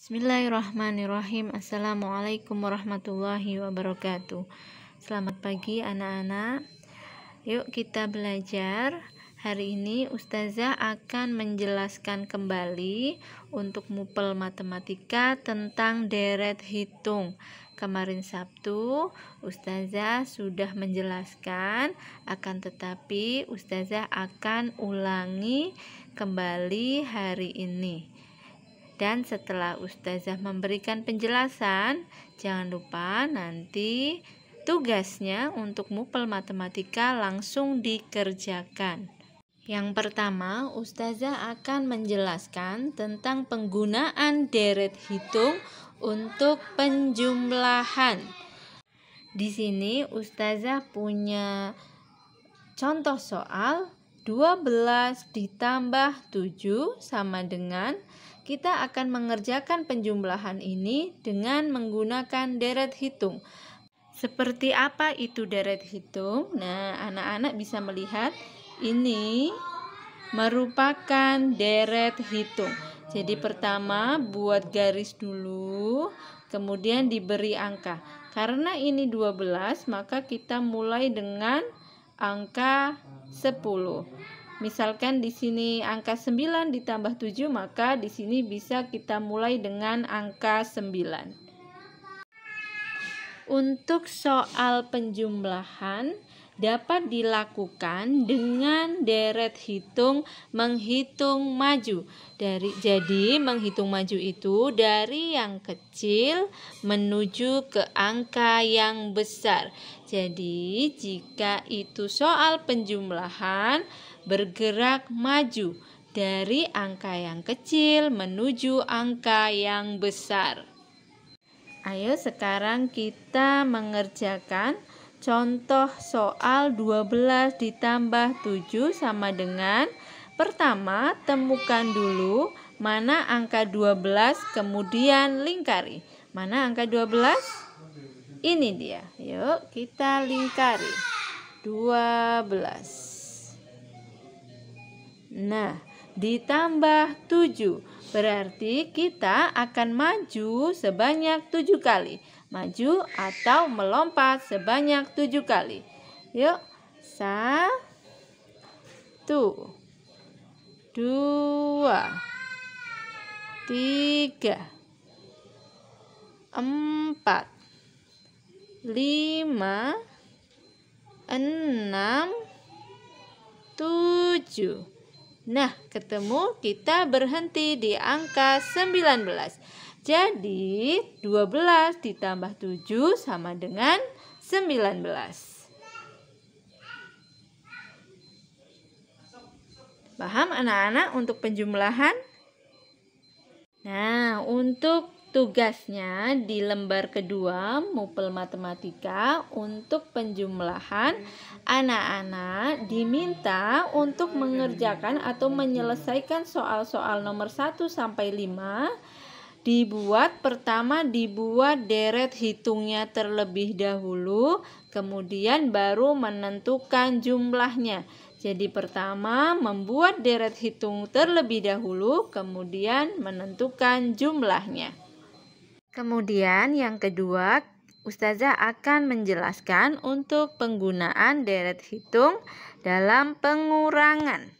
Bismillahirrahmanirrahim. Assalamualaikum warahmatullahi wabarakatuh. Selamat pagi anak-anak. Yuk kita belajar. Hari ini Ustazah akan menjelaskan kembali untuk mupel matematika tentang deret hitung. Kemarin Sabtu Ustazah sudah menjelaskan, akan tetapi Ustazah akan ulangi kembali hari ini. Dan setelah Ustazah memberikan penjelasan, jangan lupa nanti tugasnya untuk mupel matematika langsung dikerjakan. Yang pertama, Ustazah akan menjelaskan tentang penggunaan deret hitung untuk penjumlahan. Di sini Ustazah punya contoh soal 12 ditambah 7 sama dengan, kita akan mengerjakan penjumlahan ini dengan menggunakan deret hitung. Seperti apa itu deret hitung? Nah, anak-anak bisa melihat ini merupakan deret hitung. Jadi pertama buat garis dulu, kemudian diberi angka. Karena ini 12, maka kita mulai dengan angka 10. Misalkan di sini angka 9 ditambah 7, maka di sini bisa kita mulai dengan angka 9. Untuk soal penjumlahan dapat dilakukan dengan deret hitung menghitung maju. Jadi menghitung maju itu dari yang kecil menuju ke angka yang besar. Jadi jika itu soal penjumlahan, bergerak maju dari angka yang kecil menuju angka yang besar. Ayo sekarang kita mengerjakan contoh soal 12 ditambah 7 sama dengan, pertama temukan dulu mana angka 12 kemudian lingkari. Mana angka 12? Ini dia. Yuk kita lingkari. 12. Nah, ditambah 7 berarti kita akan maju sebanyak 7 kali. Maju atau melompat sebanyak 7 kali. Yuk, 1, 2, 3, 4, 5, 6, 7. Nah, ketemu, kita berhenti di angka 19. Jadi, 12 ditambah 7 sama dengan 19. Paham anak-anak untuk penjumlahan? Nah, untuk tugasnya di lembar kedua mupel matematika untuk penjumlahan, anak-anak diminta untuk mengerjakan atau menyelesaikan soal-soal nomor 1 sampai 5. Pertama dibuat deret hitungnya terlebih dahulu, kemudian baru menentukan jumlahnya. Jadi pertama membuat deret hitung terlebih dahulu, kemudian menentukan jumlahnya. Kemudian yang kedua, Ustazah akan menjelaskan untuk penggunaan deret hitung dalam pengurangan.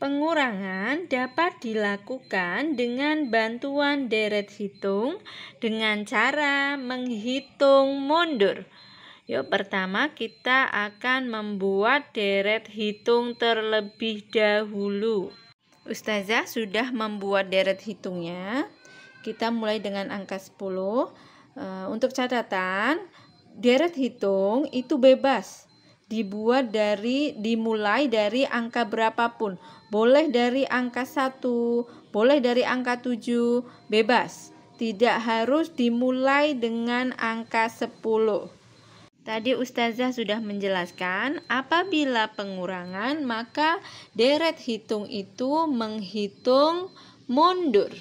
Pengurangan dapat dilakukan dengan bantuan deret hitung dengan cara menghitung mundur. Yuk, pertama kita akan membuat deret hitung terlebih dahulu. Ustazah sudah membuat deret hitungnya. Kita mulai dengan angka 10. Untuk catatan, deret hitung itu bebas. Dimulai dari angka berapapun. Boleh dari angka 1, boleh dari angka 7, bebas. Tidak harus dimulai dengan angka 10. Tadi Ustazah sudah menjelaskan, apabila pengurangan maka deret hitung itu menghitung mundur.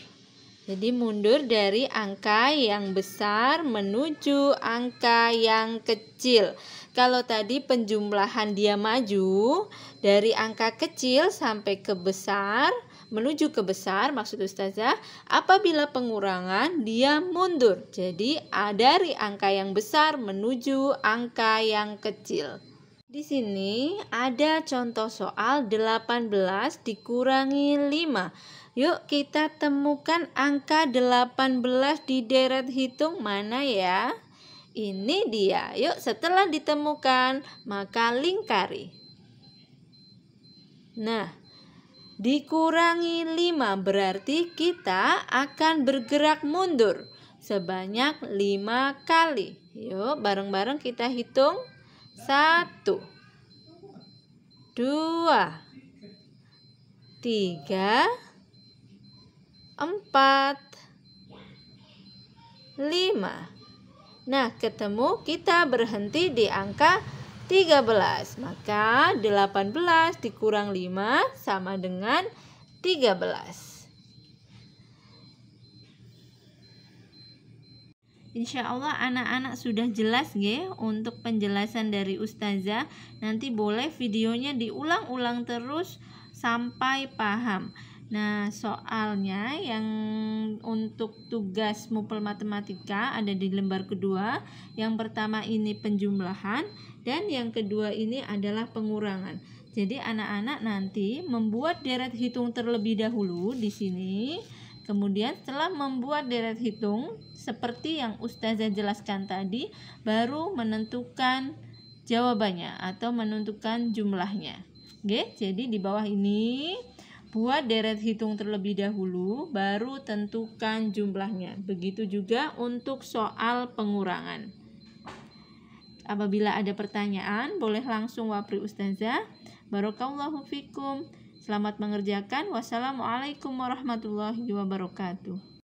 Jadi mundur dari angka yang besar menuju angka yang kecil. Kalau tadi penjumlahan dia maju dari angka kecil sampai ke besar, menuju ke besar, maksud Ustazah, apabila pengurangan dia mundur. Jadi dari angka yang besar menuju angka yang kecil. Di sini ada contoh soal 18 dikurangi 5. Yuk kita temukan angka 18 di deret hitung mana ya? Ini dia. Yuk setelah ditemukan maka lingkari. Nah, dikurangi 5 berarti kita akan bergerak mundur sebanyak 5 kali. Yuk bareng-bareng kita hitung. 1, 2, 3, 4, 5. Nah, ketemu kita berhenti di angka 13. Maka 18 dikurang 5 sama dengan 13. Insya Allah anak-anak sudah jelas ya untuk penjelasan dari Ustazah. Nanti boleh videonya diulang-ulang terus sampai paham. Nah, soalnya yang untuk tugas mupel matematika ada di lembar kedua. Yang pertama ini penjumlahan dan yang kedua ini adalah pengurangan. Jadi anak-anak nanti membuat deret hitung terlebih dahulu di sini. Kemudian setelah membuat deret hitung seperti yang Ustazah jelaskan tadi, baru menentukan jawabannya atau menentukan jumlahnya. Oke, jadi di bawah ini buat deret hitung terlebih dahulu, baru tentukan jumlahnya. Begitu juga untuk soal pengurangan. Apabila ada pertanyaan, boleh langsung wapri Ustazah. Barakallahu fikum. Selamat mengerjakan. Wassalamualaikum warahmatullahi wabarakatuh.